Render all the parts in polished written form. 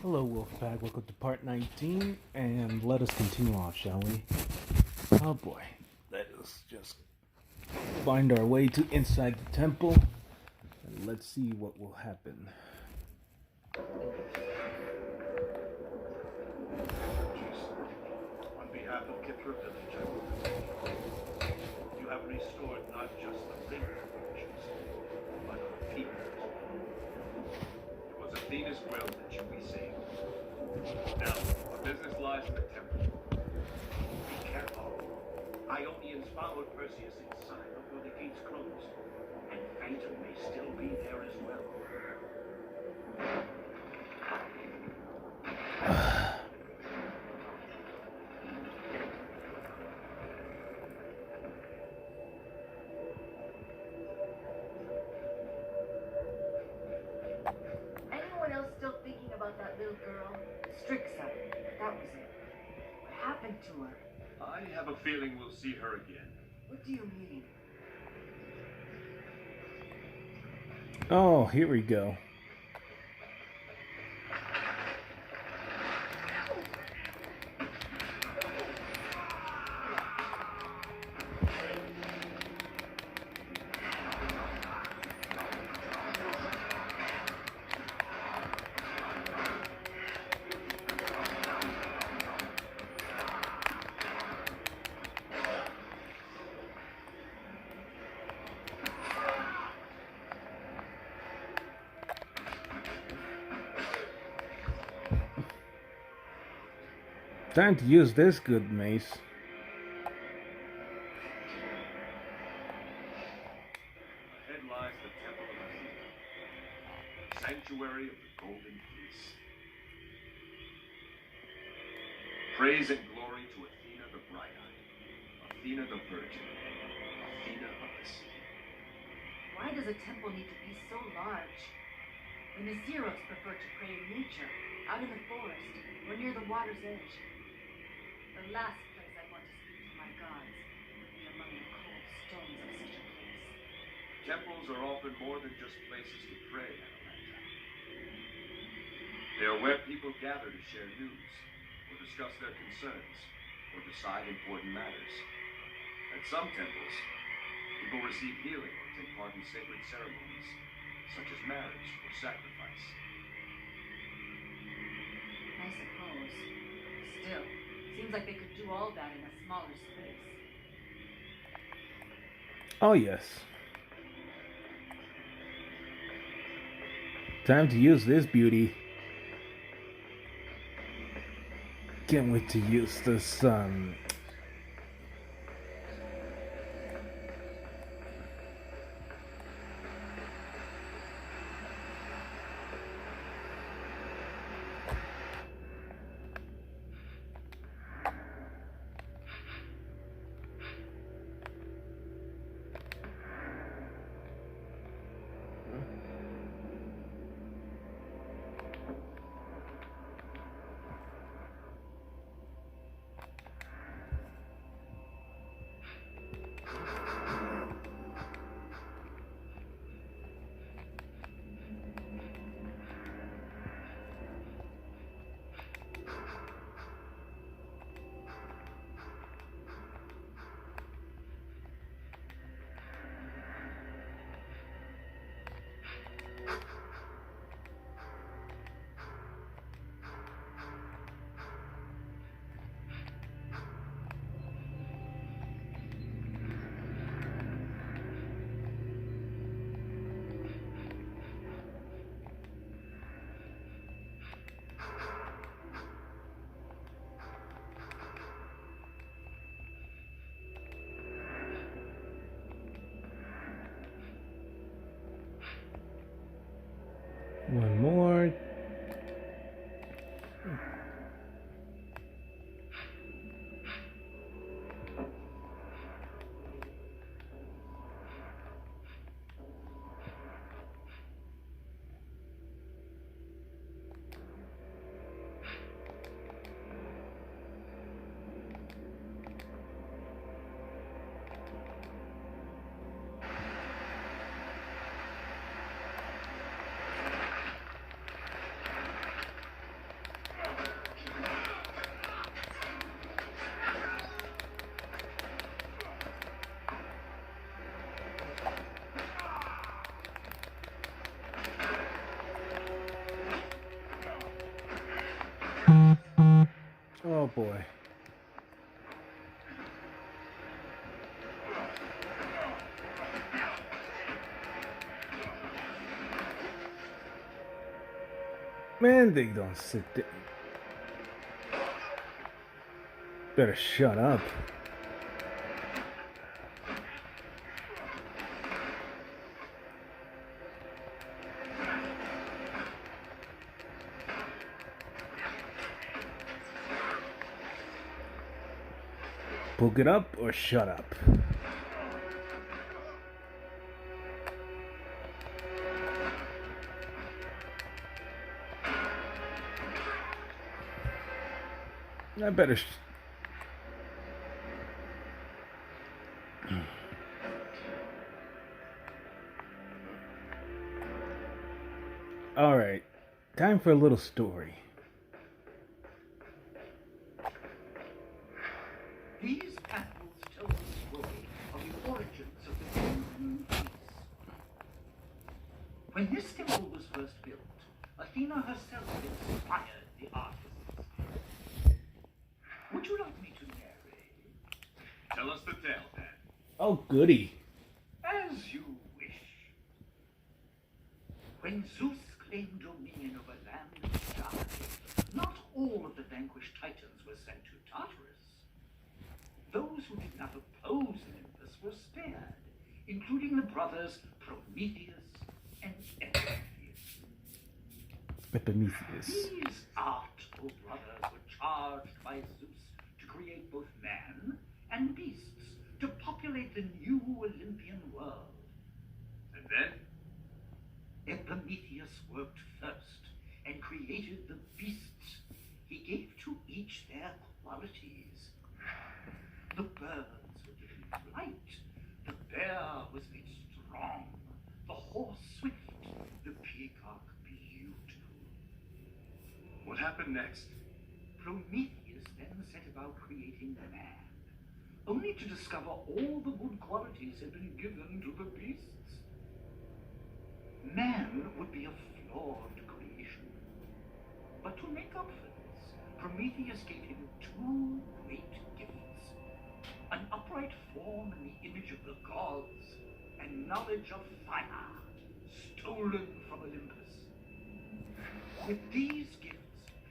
Hello, Wolfpack. Welcome to part 19, and let us continue on, shall we? Oh boy. Let us just find our way to inside the temple, and let's see what will happen. On behalf of Kipper Village, you have restored not just the river virtues, but our people. It was Athena's will that you be saved. Now, our business lies in the temple. Be careful. Ionians followed Perseus inside before the gates closed, and Phaedon may still be there as well. Anyone else still thinking about that little girl? Strixa. That was it. What happened to her? I have a feeling we'll see her again. What do you mean? Oh, here we go. Time to use this good mace. Ahead lies the Temple of Athena, the sanctuary of the Golden Fleece. Praise and glory to Athena the Bright-Eyed, Athena the Virgin, Athena of the Sea. Why does a temple need to be so large? The Naziros prefer to pray in nature, out in the forest, or near the water's edge. The last place I want to speak to my gods would be among the cold stones of such a place. Temples are often more than just places to pray, Atalanta. They are where people gather to share news, or discuss their concerns, or decide important matters. At some temples, people receive healing or take part in sacred ceremonies, such as marriage or sacrifice. I suppose. Still, seems like they could do all that in a smaller space. Oh, yes. Time to use this beauty. Can't wait to use this, one more. Oh boy. Man, they don't sit there. Better shut up. Poke it up or shut up. I better. All right, time for a little story. These panels tell the story of the origins of the golden fleece. When this temple was first built, Athena herself inspired the artists. Would you like me to narrate? Tell us the tale, then. Oh, goody. As you wish. When Zeus claimed dominion over land and sky, not all of the vanquished Titans were sent to Tartarus. Those who did not oppose Olympus were spared, including the brothers Prometheus and Epimetheus. Epimetheus. These artful brothers were charged by Zeus to create both man and beasts to populate the new Olympian world. And then? Epimetheus worked first and created the beasts. He gave to each their qualities. The birds were given flight. The bear was made strong. The horse swift. The peacock beautiful. What happened next? Prometheus then set about creating man, only to discover all the good qualities had been given to the beasts. Man would be a flawed creation. But to make up for this, Prometheus gave him two great gifts. An upright form in the image of the gods, and knowledge of fire, stolen from Olympus. With these gifts,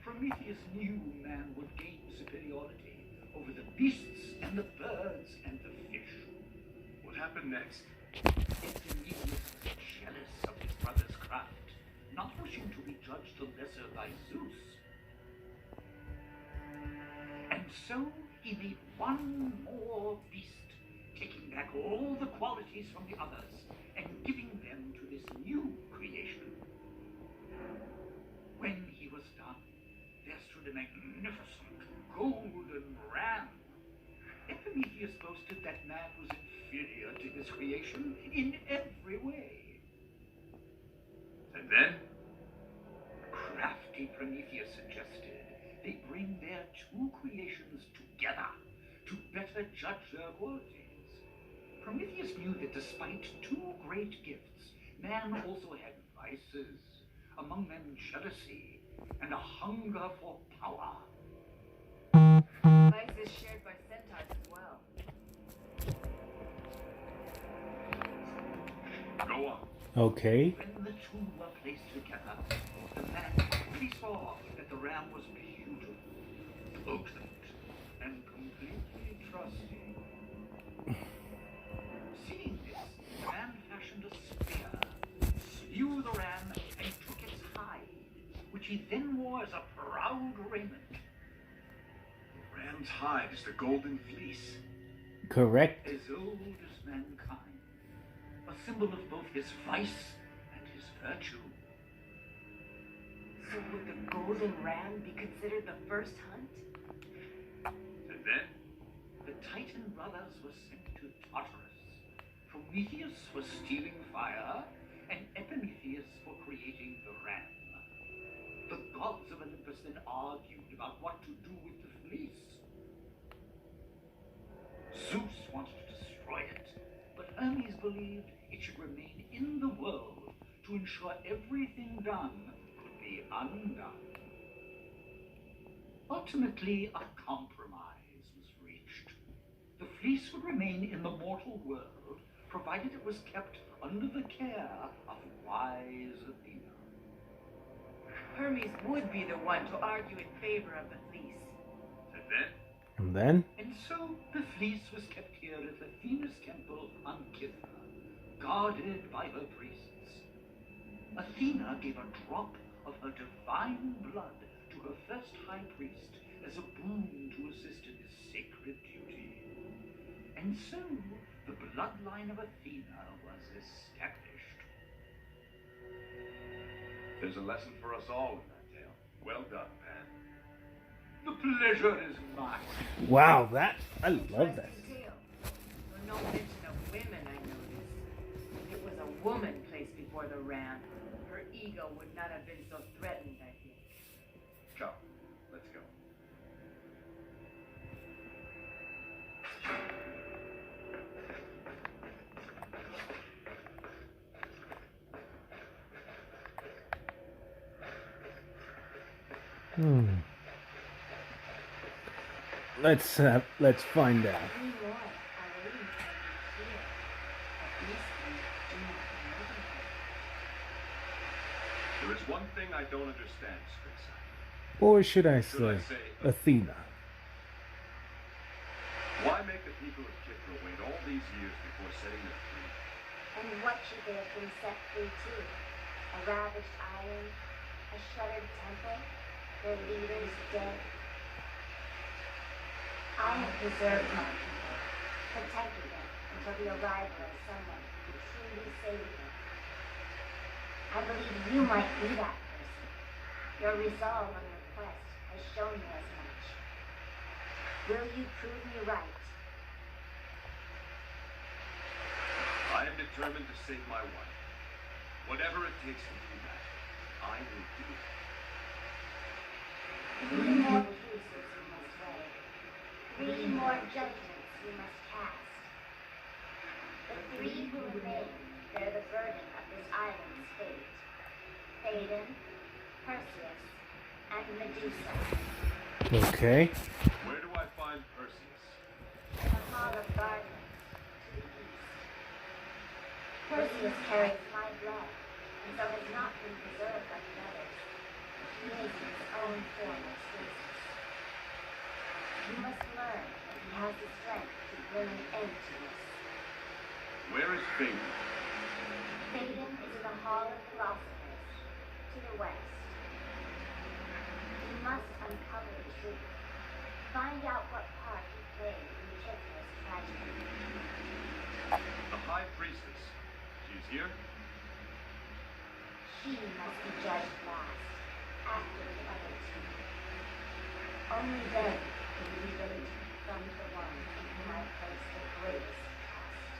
Prometheus knew man would gain superiority over the beasts and the birds and the fish. What happened next? Epimetheus was jealous of his brother's craft, not wishing to be judged the lesser by Zeus. And so he made one more beast, taking back all the qualities from the others and giving them to this new creation. When he was done, there stood a magnificent golden ram. Epimetheus boasted that man was inferior to his creation in every way. And then? Crafty Prometheus suggested they bring their two creations together to better judge their qualities. Prometheus knew that despite two great gifts, man also had vices, among them jealousy and a hunger for power. Vice is shared by centaurs as well. Go on. Okay. When the two were placed together, the man quickly saw that the ram was beautiful, potent, and completely trusting. Seeing this, the man fashioned a spear, slew the ram, and took its hide, which he then wore as a proud raiment. The ram's hide is the golden fleece. Correct. As old as mankind, a symbol of both his vice and his virtue. So would the golden ram be considered the first hunt? And then? The Titan brothers were sent to Tartarus. Prometheus for stealing fire, and Epimetheus for creating the ram. The gods of Olympus then argued about what to do with the fleece. Zeus wanted to destroy it, but Hermes believed it should remain in the world to ensure everything done could be undone. Ultimately, a compromise was reached. The fleece would remain in the mortal world, provided it was kept under the care of wise Athena. Hermes would be the one to argue in favor of the fleece. And then, And then? And so the fleece was kept here at Athena's temple on Kitha, guarded by her priests. Athena gave a drop of her divine blood to her first high priest as a boon to assist in his sacred duty. And so the bloodline of Athena was established. there's a lesson for us all in that tale. Well done, Pan. The pleasure is mine. Wow, I love that. Tale. Well, no mention of women, I noticed. If it was a woman placed before the ram, her ego would not have been so threatened, I think. Come, let's go. Let's find out. Three more are waiting for you here. At least we do not know them. There is one thing I don't understand, Strixon. Or should I Should I say say Athena? Why make the people of Kithra wait all these years before setting them free? And what should they have been set free to? A ravaged island? A shuttered temple? Their leaders dead? I have preserved my people, protected them until the arrival of someone who could truly save them. I believe you might be that person. Your resolve on your quest has shown me as much. Will you prove me right? I am determined to save my wife. Whatever it takes to do that, I will do it. 3 more Medusas you must weigh. 3 more judgments you must cast. The 3 who remain bear the burden of this island's fate. Phaedon, Perseus, and Medusa. Okay. Where do I find Perseus? In the Hall of Argonauts to the east. Perseus carries my blood, and so has not been preserved like the others. He is in his own form of stasis. You must learn that he has the strength to bring an end to this. Where is Phaedon? Phaedon is in the Hall of Philosophers, to the west. You must uncover the truth. Find out what part he played in Kithra's tragedy. The High Priestess. She's here? She must be judged last, after the other 2. Only then will you be ready to confront the one in whom I place the greatest trust.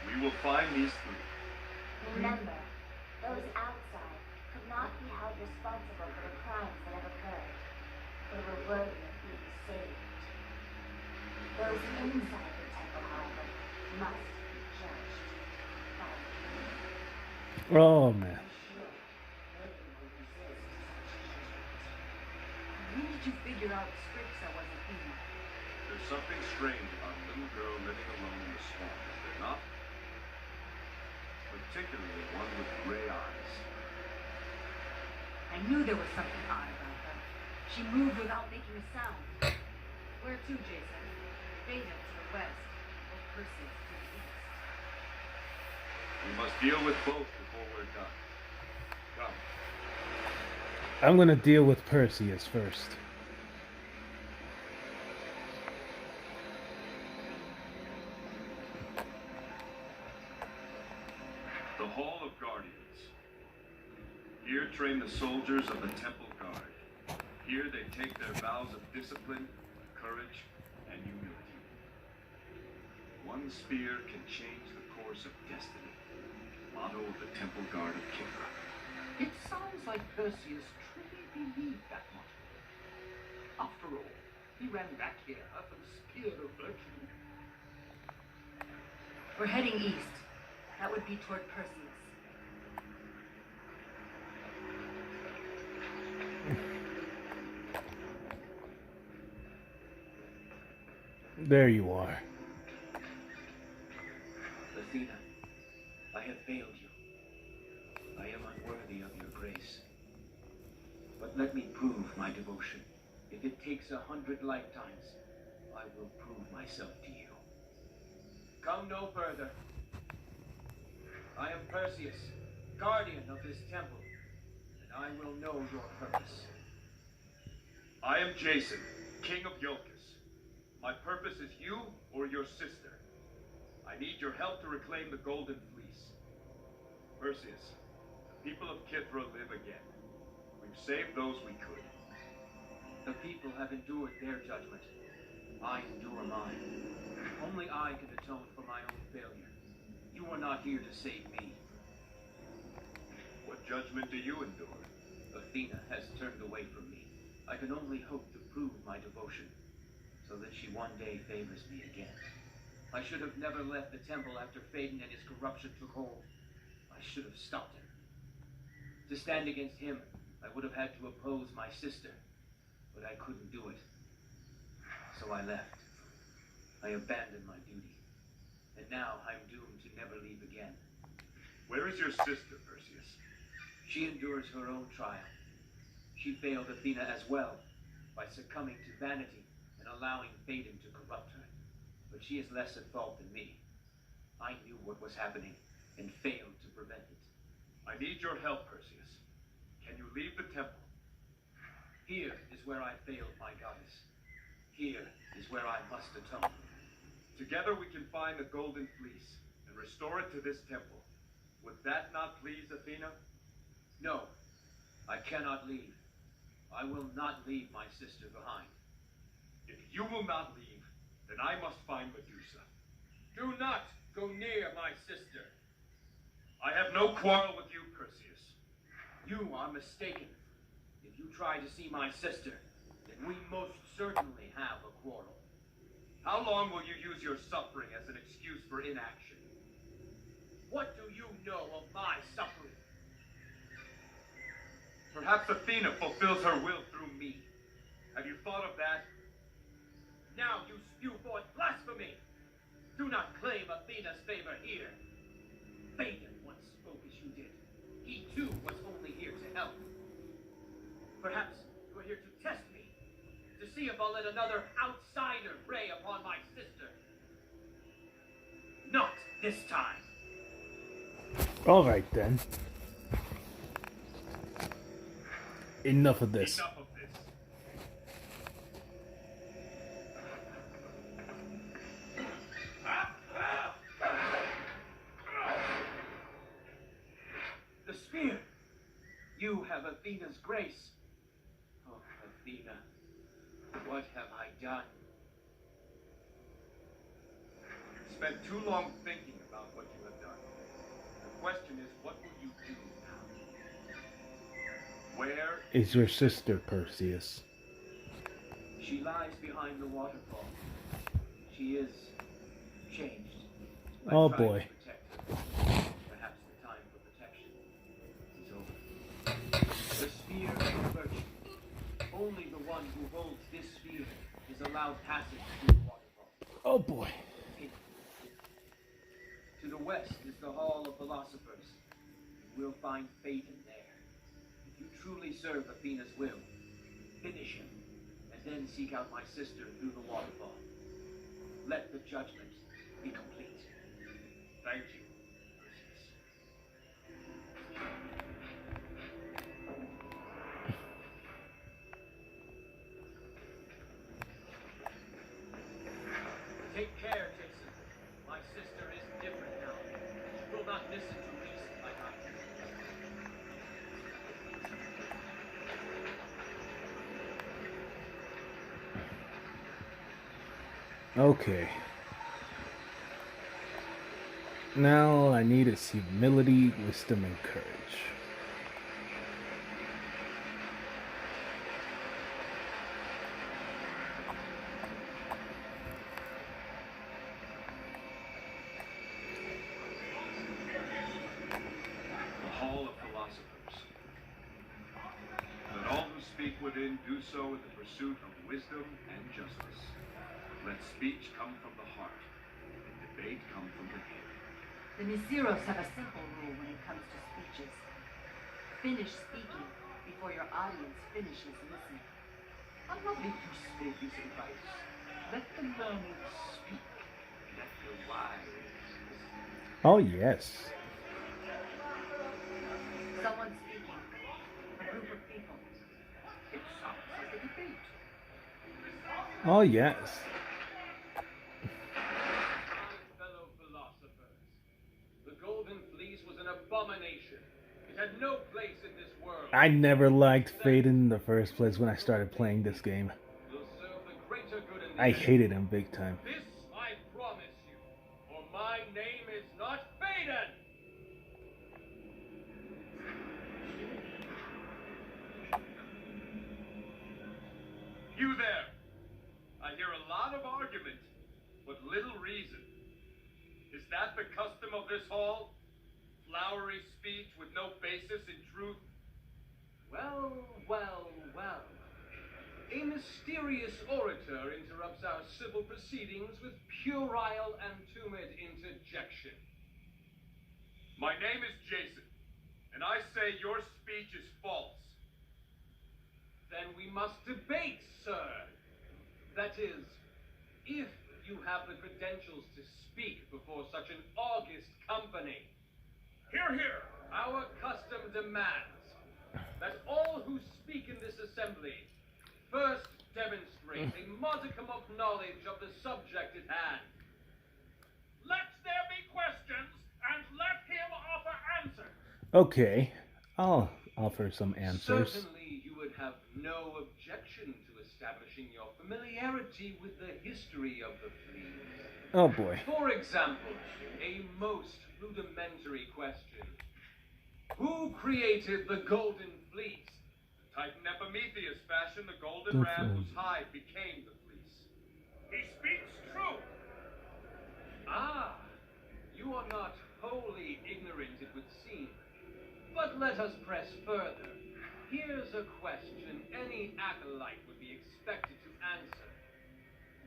We will find these 3. Remember, those outside could not be held responsible for the crimes that have occurred. They were worthy of being saved. Those inside the temple, however, must be judged. By me. Oh man. I'm sure they will resist such judgment. When did you figure out Strixa was Athena? There's something strange about a little girl living alone in the swamp, is there not? Particularly one with gray eyes. I knew there was something odd about her. She moved without making a sound. Where to, Jason? Phaedon to the west, or Perseus to the east? We must deal with both before we're done. Come. I'm gonna deal with Perseus first. The Hall of Guardians. Here train the soldiers of the Temple Guard. Here they take their vows of discipline, courage, and humility. One spear can change the course of destiny. Motto of the Temple Guard of Kithra. It sounds like Perseus truly believed that motto. After all, he ran back here for the spear of virtue. We're heading east. That would be toward Perseus. There you are. Athena, I have failed you. I am unworthy of your grace. But let me prove my devotion. If it takes 100 lifetimes, I will prove myself to you. Come no further. I am Perseus, guardian of this temple, and I will know your purpose. I am Jason, king of Iolcus. My purpose is you or your sister. I need your help to reclaim the Golden Fleece. Perseus, the people of Kithra live again. We've saved those we could. The people have endured their judgment. I endure mine. Only I can atone for my own failure. You are not here to save me. What judgment do you endure? Athena has turned away from me. I can only hope to prove my devotion, so that she one day favors me again. I should have never left the temple after Phaedon and his corruption took hold. I should have stopped him. To stand against him, I would have had to oppose my sister, but I couldn't do it. So I left. I abandoned my duty. And now I'm doomed to never leave again. Where is your sister, Perseus? She endures her own trial. She failed Athena as well, by succumbing to vanity and allowing Phaedon to corrupt her. But she is less at fault than me. I knew what was happening and failed to prevent it. I need your help, Perseus. Can you leave the temple? Here is where I failed my goddess. Here is where I must atone. Together we can find the Golden Fleece and restore it to this temple. Would that not please Athena? No, I cannot leave. I will not leave my sister behind. If you will not leave, then I must find Medusa. Do not go near my sister. I have no quarrel with you, Perseus. You are mistaken. If you try to see my sister, then we most certainly have a quarrel. How long will you use your suffering as an excuse for inaction? What do you know of my suffering? Perhaps Athena fulfills her will through me. Have you thought of that? Now you spew forth blasphemy! Do not claim Athena's favor here. Phaedon once spoke as you did. He too was only here to help. Perhaps you are here to test me, to see if I'll let another outsider prey upon my sister. Not this time. Alright then. Enough of this. Enough of this. The spear! You have Athena's grace. Oh, Athena, what have I done? You've spent too long thinking about what you have done. The question is, what will you do now? Where Is your sister, Perseus? She lies behind the waterfall. She is changed. I Oh, tried boy. to protect her. Perhaps the time for protection is over. The spear of virtue. Only the one who holds this spear is allowed passage through the waterfall. Oh boy. To the west is the Hall of Philosophers. We'll find Phaedon there. If you truly serve Athena's will, finish him, and then seek out my sister through the waterfall. Let the judgment be complete. Thank you, Perseus. Take care, Jason. My sister is different now. She will not listen to reason like I do. Okay. Now all I need is humility, wisdom, and courage. The Hall of Philosophers. Let all who speak within do so in the pursuit of wisdom and justice. Let speech come from the heart, and debate come from the head. The Nisiros have a simple rule when it comes to speeches. Finish speaking before your audience finishes listening. A lovely piece of advice. Let the learned speak. Let the wise listen. Oh, yes. Someone speaking. A group of people. It sounds like a debate. Oh, yes. Fellow philosophers, the golden fleece was an abomination. It had no place in this world. I never liked Phaedon in the first place when I started playing this game. Will serve the greater good in the I end. hated him big time. This I promise you, for my name is not Phaedon. You there! I hear a lot of argument, but little reason. Is that the custom of this hall? Flowery speech with no basis in truth? Well, well, well. A mysterious orator interrupts our civil proceedings with puerile and tumid interjection. My name is Jason, and I say your speech is false. Then we must debate, sir. That is, if you have the credentials to speak before such an august company. Hear, hear! Our custom demands that all who speak in this assembly first demonstrate a modicum of knowledge of the subject at hand. Let there be questions, and let him offer answers. Okay, I'll offer some answers. Certainly you would have no objection to establishing your familiarity with the history of the fleet. Oh boy. For example, a most rudimentary question. Who created the Golden Fleece? Titan Epimetheus fashioned the golden ram whose hide became the fleece. He speaks truth. Ah, you are not wholly ignorant, it would seem. But let us press further. Here's a question any acolyte would be expected to answer.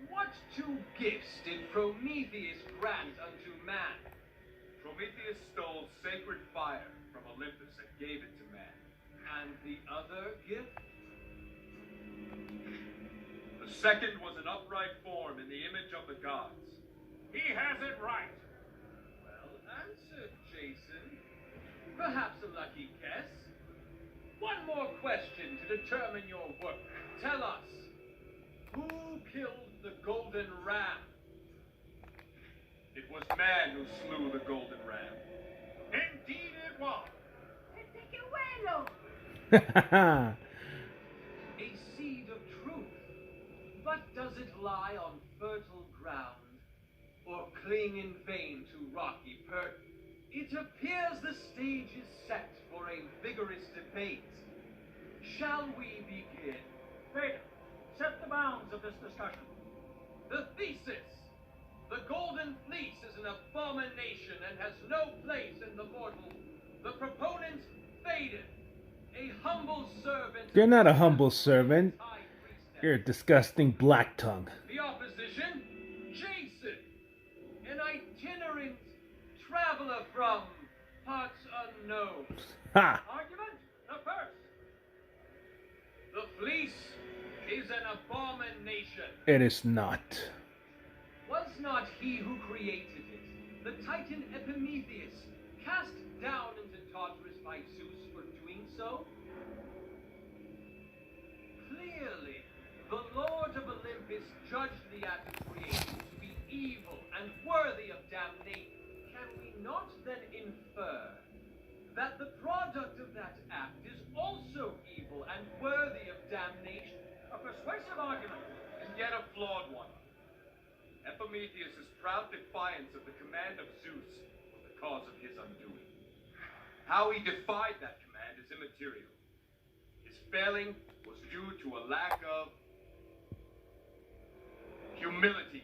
What two gifts did Prometheus grant unto man? Prometheus stole sacred fire from Olympus and gave it to man. And the other gift? The second was an upright form in the image of the gods. He has it right. Well answered, Jason. Perhaps a lucky guess. One more question to determine your work. Tell us, who killed the golden ram? It was man who slew the golden ram. Indeed it was. Ha A seed of truth. But does it lie on fertile ground, or cling in vain to rocky perch? It appears the stage is set for a vigorous debate. Shall we begin? Phaedon, set the bounds of this discussion. The thesis. The Golden Fleece is an abomination and has no place in the mortal. The proponent, Phaedon, a humble servant. You're not a humble servant. You're a disgusting Blacktongue. The opposition, Jason, an itinerant traveler from parts unknown. Ha! Argument, the first. The fleece is an abomination. It is not. Was not he who created it, the Titan Epimetheus, cast down into Tartarus by Zeus for doing so? Clearly, the Lord of Olympus judged the act of creation to be evil and worthy of damnation. Can we not then infer that the product of that act is also evil and worthy of damnation? A persuasive argument, And yet a flawed one. Epimetheus' proud defiance of the command of Zeus was the cause of his undoing. How he defied that command is immaterial. His failing was due to a lack of humility.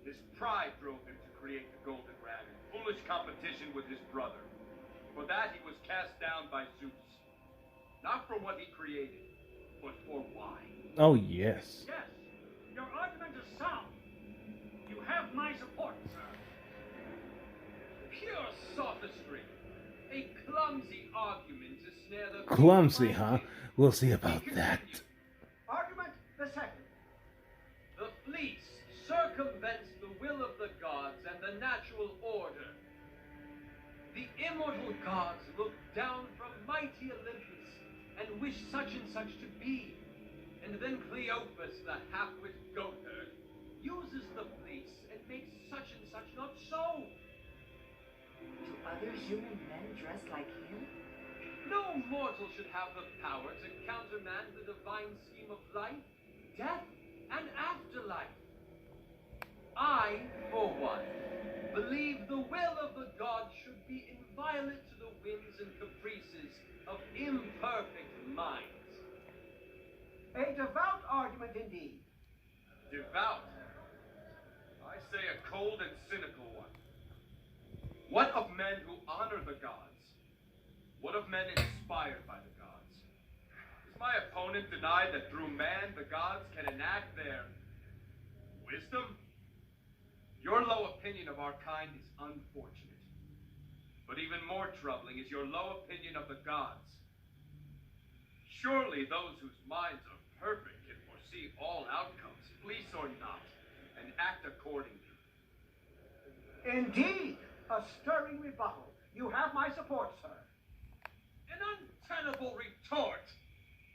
His pride drove him to create the golden ram in foolish competition with his brother. For that he was cast down by Zeus. Not for what he created, but for why. Oh, yes. yes, your argument is sound. my support, sir. Pure sophistry. A clumsy argument to snare the... Clumsy, huh? We'll see about that. Argument the second. The fleece circumvents the will of the gods and the natural order. The immortal gods look down from mighty Olympus and wish such and such to be. And then Cleopas, the half-wit goatherd, uses the fleece and makes such and such not so. Do other human men dress like him? No mortal should have the power to countermand the divine scheme of life, death, and afterlife. I, for one, believe the will of the gods should be inviolate to the whims and caprices of imperfect minds. A devout argument indeed. Devout? I say a cold and cynical one. What of men who honor the gods? What of men inspired by the gods? Does my opponent deny that through man the gods can enact their wisdom? Your low opinion of our kind is unfortunate. But even more troubling is your low opinion of the gods. Surely those whose minds are perfect can foresee all outcomes, fleece or not, and act accordingly. Indeed, a stirring rebuttal. You have my support, sir. An untenable retort!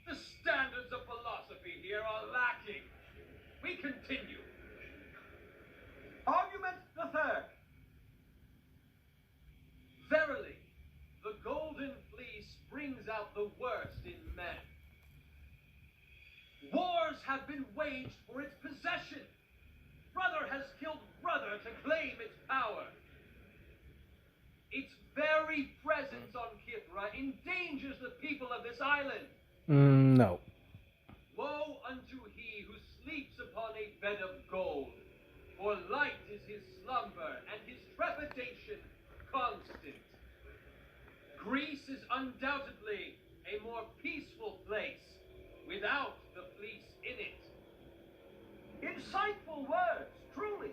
The standards of philosophy here are lacking. We continue. Argument the third. Verily, the golden fleece brings out the worst in men. Wars have been waged for its possession. Brother has killed brother to claim its power. Its very presence on Kithra endangers the people of this island. No. Woe unto he who sleeps upon a bed of gold, for light is his slumber and his trepidation constant. Greece is undoubtedly a more peaceful place without the fleece in it. Insightful words, truly.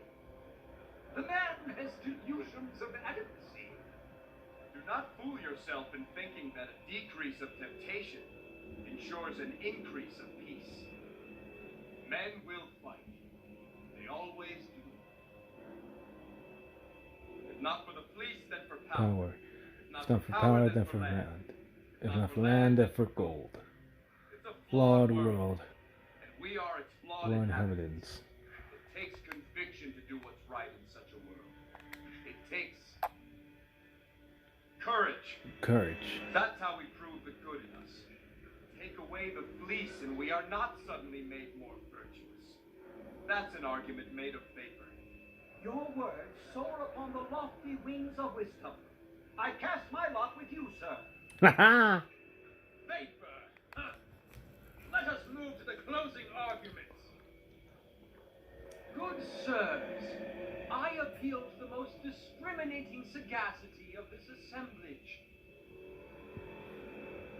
The man has delusions of adequacy. Do not fool yourself in thinking that a decrease of temptation ensures an increase of peace. Men will fight. They always do. If not for the fleece, then for power. Power. If not for power, then for land. If not for land, then for gold. It's a Flawed world. and we are its flawed Flawed inhabitants. inhabitants. It takes conviction to do what's right in such a world. It takes courage. Courage. That's how we prove the good in us. Take away the fleece and we are not suddenly made more virtuous. That's an argument made of vapor. Your words soar upon the lofty wings of wisdom. I cast my lot with you, sir. Haha! Vapor! Huh. Let us move to the closing arguments. Good sirs, I appeal to the most discriminating sagacity of this assemblage.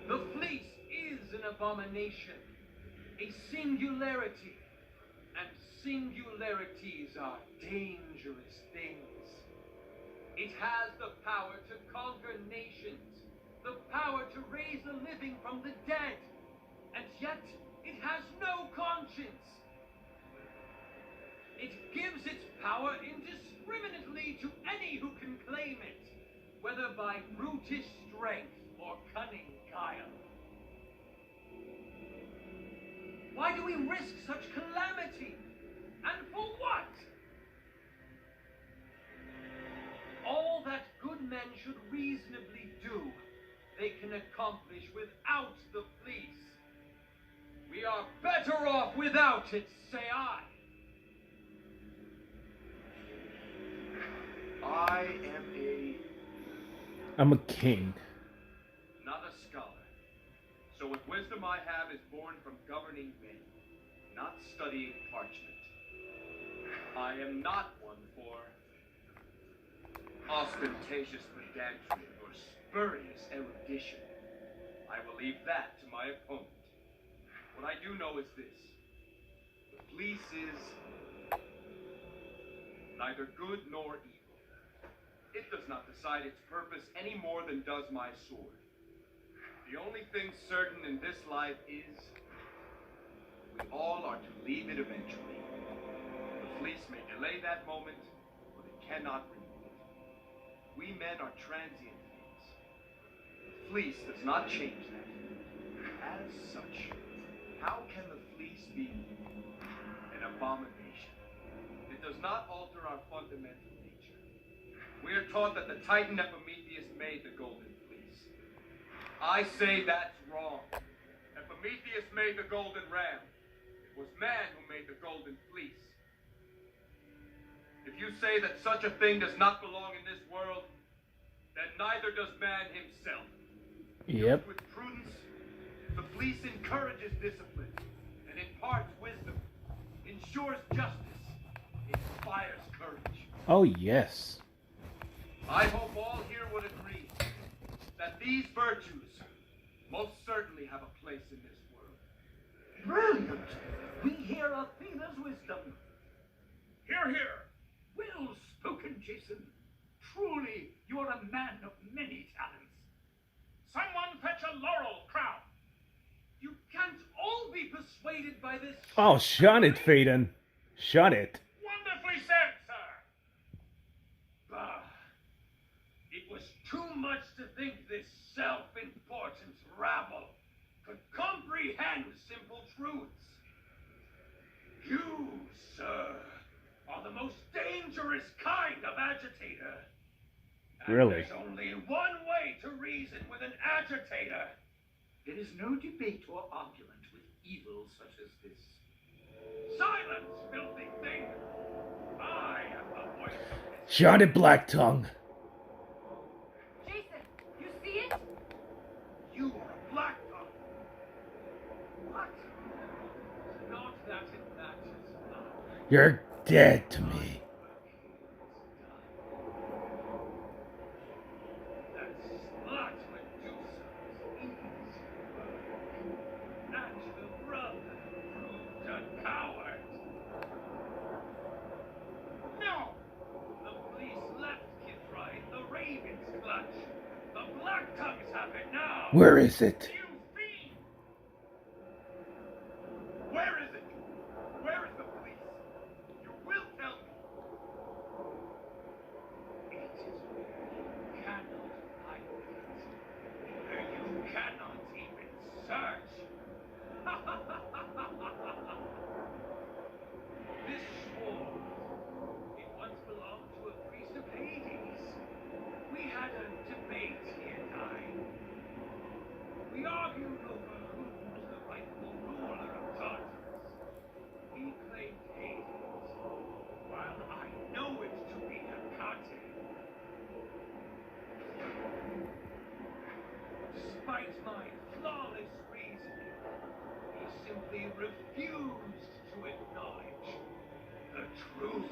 The fleece is an abomination, a singularity, and singularities are dangerous things. It has the power to conquer nations, the power to raise the living from the dead, and yet it has no conscience. It gives its power indiscriminately to any who can claim it, whether by brutish strength or cunning guile. Why do we risk such calamity? And for what? All that good men should reasonably do, they can accomplish without the fleece. We are better off without it, say I. I am I'm a king. Not a scholar. So what wisdom I have is born from governing men, not studying parchment. I am not one for ostentatious pedantry or spurious erudition. I will leave that to my opponent. What I do know is this. The fleece is neither good nor evil. It does not decide its purpose any more than does my sword. The only thing certain in this life is we all are to leave it eventually. The fleece may delay that moment, but it cannot remove it. We men are transient things. The fleece does not change that. As such, how can the fleece be an abomination? It does not alter our fundamental nature. We are taught that the Titan Epimetheus made the golden fleece. I say that's wrong. Epimetheus made the golden ram. It was man who made the golden fleece. If you say that such a thing does not belong in this world, then neither does man himself. Yep. With prudence, the fleece encourages discipline and imparts wisdom, ensures justice, inspires courage. Oh, yes. I hope all here would agree that these virtues most certainly have a place in this world. Brilliant! We hear Athena's wisdom. Hear, hear! Well spoken, Jason. Truly, you're a man of many talents. Someone fetch a laurel crown. You can't all be persuaded by this. Oh, shut it, Phaedon. Shut it. Wonderfully said, sir. Bah. It was too much to think this self-important rabble could comprehend simple truths. You, sir, are the most dangerous kind of agitator. And Really? there's only one way to reason with an agitator. There is no debate or argument with evil such as this. Silence, filthy thing! I am the voice of this. Shut it, Blacktongue. Jason, you see it? You are a Blacktongue. What? Not that it matters now. You're dead to me. That slut Medusa is easy work. And the brother proved a coward. No! The police left Kidride, the Raven's clutch. The Blacktongues have it now. Where is it? You fiend! Where is it? Where is the police? You will tell me. It is where you cannot hide it. Where you cannot even search. This sword, it once belonged to a priest of Hades. We had a debate, he and I. We argued over who was the rightful ruler of Tartarus. He claimed Hades, while I know it to be Hecate. Despite my flawless reasoning, he simply refused to acknowledge the truth.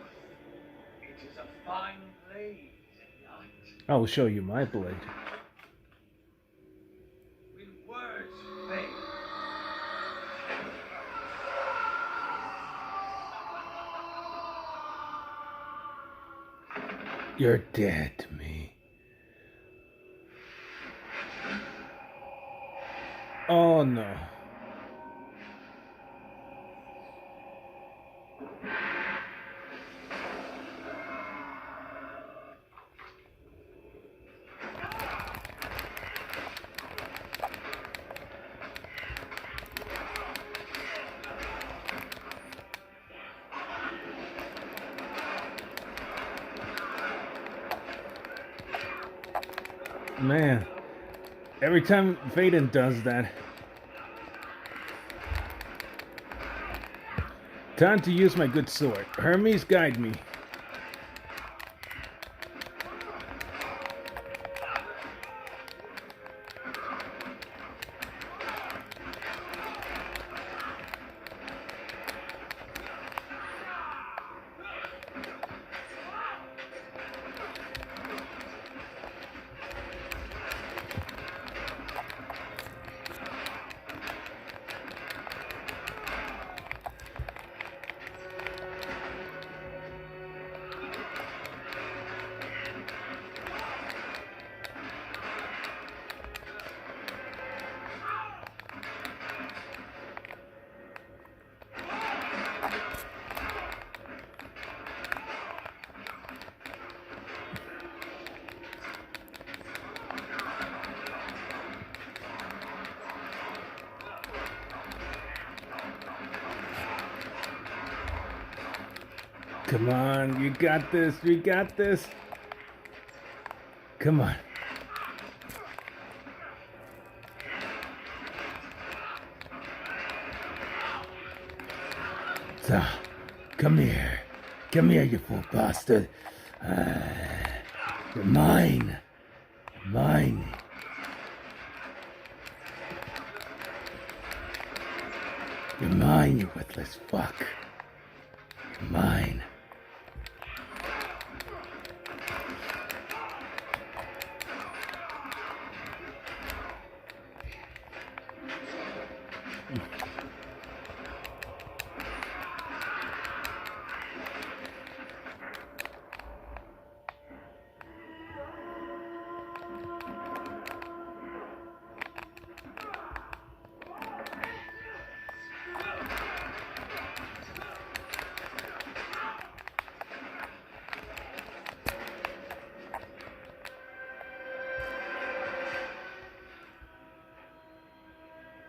It is a fine blade, not I will show you my blade. when words fail. You're dead to me. Oh, no. Man, every time Phaedon does that. Time to use my good sword. Hermes, guide me. Come on, you got this, you got this. Come on. So, come here. Come here, you fool bastard. You're mine. You're mine. You're mine, you worthless fuck. You're mine.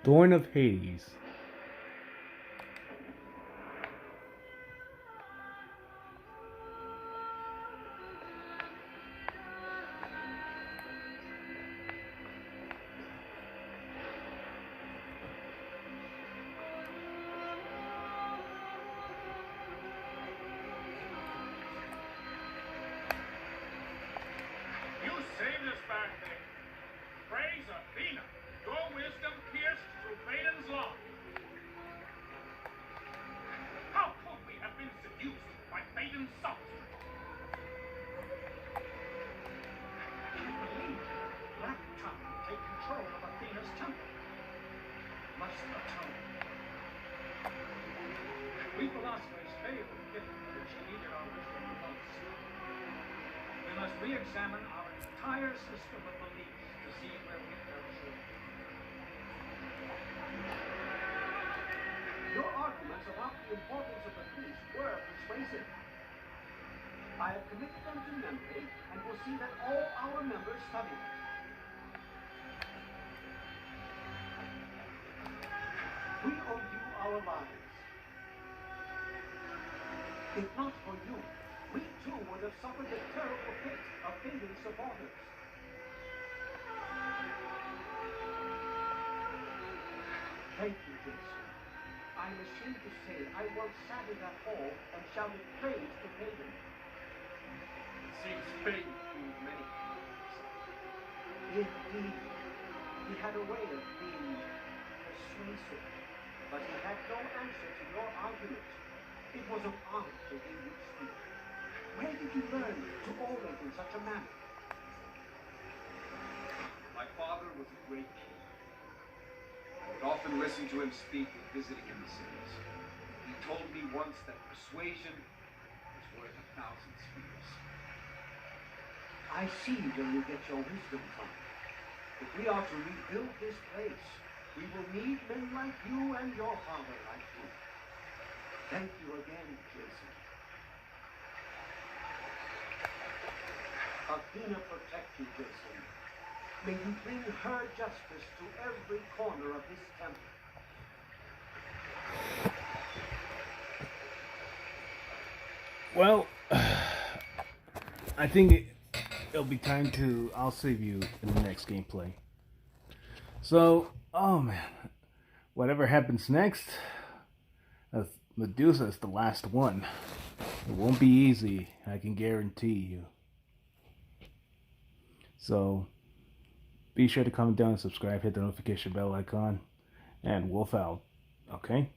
Thorn of Hades. You saved us back there. Praise Athena. Your wisdom pierced through Phaedon's law. How could we have been seduced by Phaedon's sorcery? I believe Blacktongue take control of Athena's temple. Must atone. We philosophers failed in giving her that she needed our wisdom the most. We must re-examine our entire system of beliefs to see where we fell short. Your arguments about the importance of the feast were persuasive. I have committed them to memory and will see that all our members study them. We owe you our lives. If not for you, we too would have suffered the terrible fate of Phaedon's supporters. Thank you, Jason. I'm ashamed to say I once sat in that hall and shouted praise to Phaedon. It seems fate moved many things. Indeed, he had a way of being persuasive, but he had no answer to your argument. It was an honor to hear you speak. Where did you learn to orate in such a manner? My father was a great king. I would often listen to him speak when visiting in the cities. He told me once that persuasion is worth 1,000 spears. I see where you get your wisdom from. If we are to rebuild this place, we will need men like you and your father like you. Thank you again, Jason. Athena protect you, Jason. May you bring her justice to every corner of this temple. Well, I think it'll be time to. I'll save you in the next gameplay. So, oh man, whatever happens next, Medusa is the last one. It won't be easy, I can guarantee you. So, be sure to comment down and subscribe, hit the notification bell icon, and wolf out, okay?